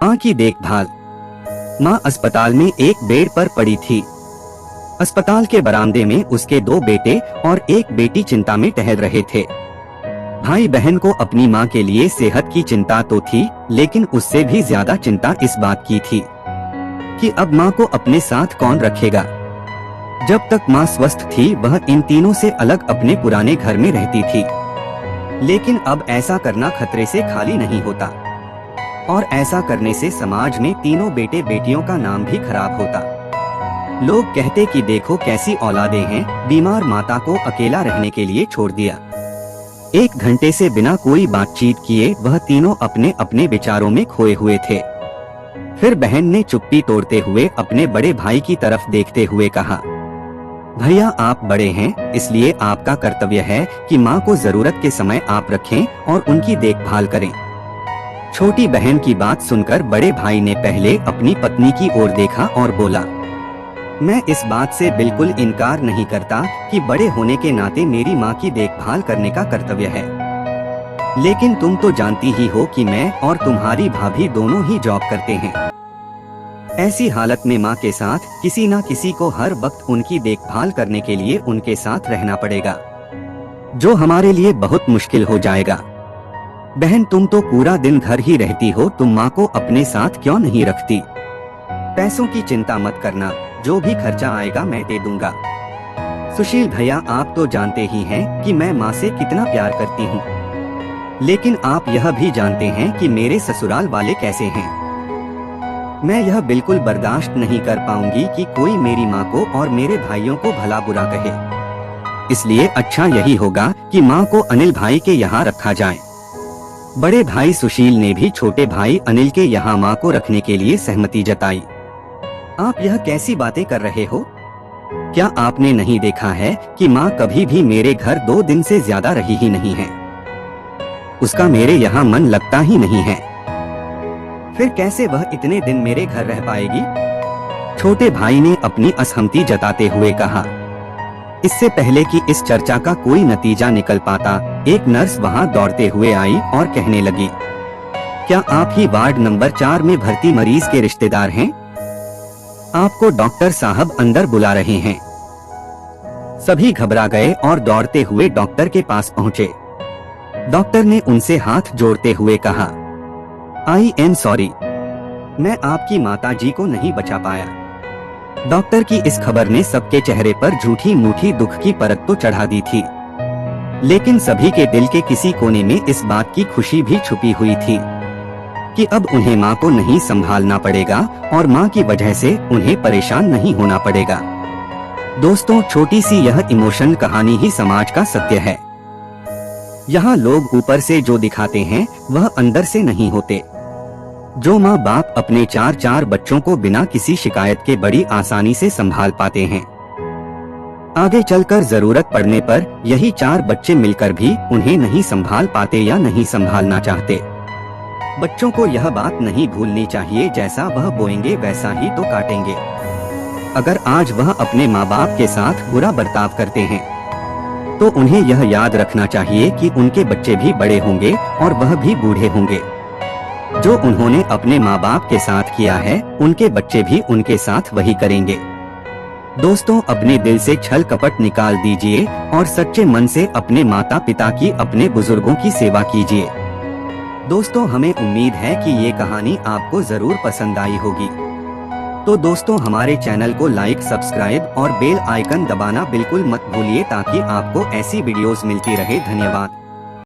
माँ की देखभाल। माँ अस्पताल में एक बेड पर पड़ी थी। अस्पताल के बरामदे में उसके 2 बेटे और एक बेटी चिंता में टहल रहे थे। भाई बहन को अपनी माँ के लिए सेहत की चिंता तो थी, लेकिन उससे भी ज्यादा चिंता इस बात की थी कि अब माँ को अपने साथ कौन रखेगा। जब तक माँ स्वस्थ थी वह इन तीनों से अलग अपने पुराने घर में रहती थी, लेकिन अब ऐसा करना खतरे से खाली नहीं होता और ऐसा करने से समाज में तीनों बेटे बेटियों का नाम भी खराब होता। लोग कहते कि देखो कैसी औलादें हैं, बीमार माता को अकेला रहने के लिए छोड़ दिया। 1 घंटे से बिना कोई बातचीत किए वह तीनों अपने अपने विचारों में खोए हुए थे। फिर बहन ने चुप्पी तोड़ते हुए अपने बड़े भाई की तरफ देखते हुए कहा, भैया आप बड़े हैं, इसलिए आपका कर्तव्य है कि माँ को जरूरत के समय आप रखें और उनकी देखभाल करें। छोटी बहन की बात सुनकर बड़े भाई ने पहले अपनी पत्नी की ओर देखा और बोला, मैं इस बात से बिल्कुल इनकार नहीं करता कि बड़े होने के नाते मेरी माँ की देखभाल करने का कर्तव्य है, लेकिन तुम तो जानती ही हो कि मैं और तुम्हारी भाभी दोनों ही जॉब करते हैं। ऐसी हालत में माँ के साथ किसी न किसी को हर वक्त उनकी देखभाल करने के लिए उनके साथ रहना पड़ेगा, जो हमारे लिए बहुत मुश्किल हो जाएगा। बहन तुम तो पूरा दिन घर ही रहती हो, तुम माँ को अपने साथ क्यों नहीं रखती? पैसों की चिंता मत करना, जो भी खर्चा आएगा मैं दे दूंगा। सुशील भैया आप तो जानते ही हैं कि मैं माँ से कितना प्यार करती हूँ, लेकिन आप यह भी जानते हैं कि मेरे ससुराल वाले कैसे हैं। मैं यह बिल्कुल बर्दाश्त नहीं कर पाऊंगी कि कोई मेरी माँ को और मेरे भाइयों को भला बुरा कहे। इसलिए अच्छा यही होगा कि माँ को अनिल भाई के यहाँ रखा जाए। बड़े भाई सुशील ने भी छोटे भाई अनिल के यहाँ माँ को रखने के लिए सहमति जताई। आप यह कैसी बातें कर रहे हो? क्या आपने नहीं देखा है कि माँ कभी भी मेरे घर 2 दिन से ज्यादा रही ही नहीं है? उसका मेरे यहाँ मन लगता ही नहीं है, फिर कैसे वह इतने दिन मेरे घर रह पाएगी? छोटे भाई ने अपनी असहमति जताते हुए कहा। इससे पहले कि इस चर्चा का कोई नतीजा निकल पाता, एक नर्स वहां दौड़ते हुए आई और कहने लगी, क्या आप ही वार्ड नंबर 4 में भर्ती मरीज के रिश्तेदार हैं? आपको डॉक्टर साहब अंदर बुला रहे हैं। सभी घबरा गए और दौड़ते हुए डॉक्टर के पास पहुंचे। डॉक्टर ने उनसे हाथ जोड़ते हुए कहा, आई एम सॉरी, मैं आपकी माताजी को नहीं बचा पाया। डॉक्टर की इस खबर ने सबके चेहरे पर झूठी मूठी दुख की परत तो चढ़ा दी थी, लेकिन सभी के दिल के किसी कोने में इस बात की खुशी भी छुपी हुई थी कि अब उन्हें माँ को नहीं संभालना पड़ेगा और माँ की वजह से उन्हें परेशान नहीं होना पड़ेगा। दोस्तों छोटी सी यह इमोशन कहानी ही समाज का सत्य है। यहाँ लोग ऊपर से जो दिखाते हैं वह अंदर से नहीं होते। जो माँ बाप अपने 4 बच्चों को बिना किसी शिकायत के बड़ी आसानी से संभाल पाते हैं, आगे चलकर जरूरत पड़ने पर यही 4 बच्चे मिलकर भी उन्हें नहीं संभाल पाते या नहीं संभालना चाहते। बच्चों को यह बात नहीं भूलनी चाहिए, जैसा वह बोएंगे वैसा ही तो काटेंगे। अगर आज वह अपने माँ बाप के साथ बुरा बर्ताव करते हैं तो उन्हें यह याद रखना चाहिए कि उनके बच्चे भी बड़े होंगे और वह भी बूढ़े होंगे। जो उन्होंने अपने माँ बाप के साथ किया है उनके बच्चे भी उनके साथ वही करेंगे। दोस्तों अपने दिल से छल कपट निकाल दीजिए और सच्चे मन से अपने माता पिता की, अपने बुजुर्गों की सेवा कीजिए। दोस्तों हमें उम्मीद है कि ये कहानी आपको जरूर पसंद आई होगी। तो दोस्तों हमारे चैनल को लाइक, सब्सक्राइब और बेल आइकन दबाना बिल्कुल मत भूलिए ताकि आपको ऐसी वीडियोस मिलती रहे। धन्यवाद।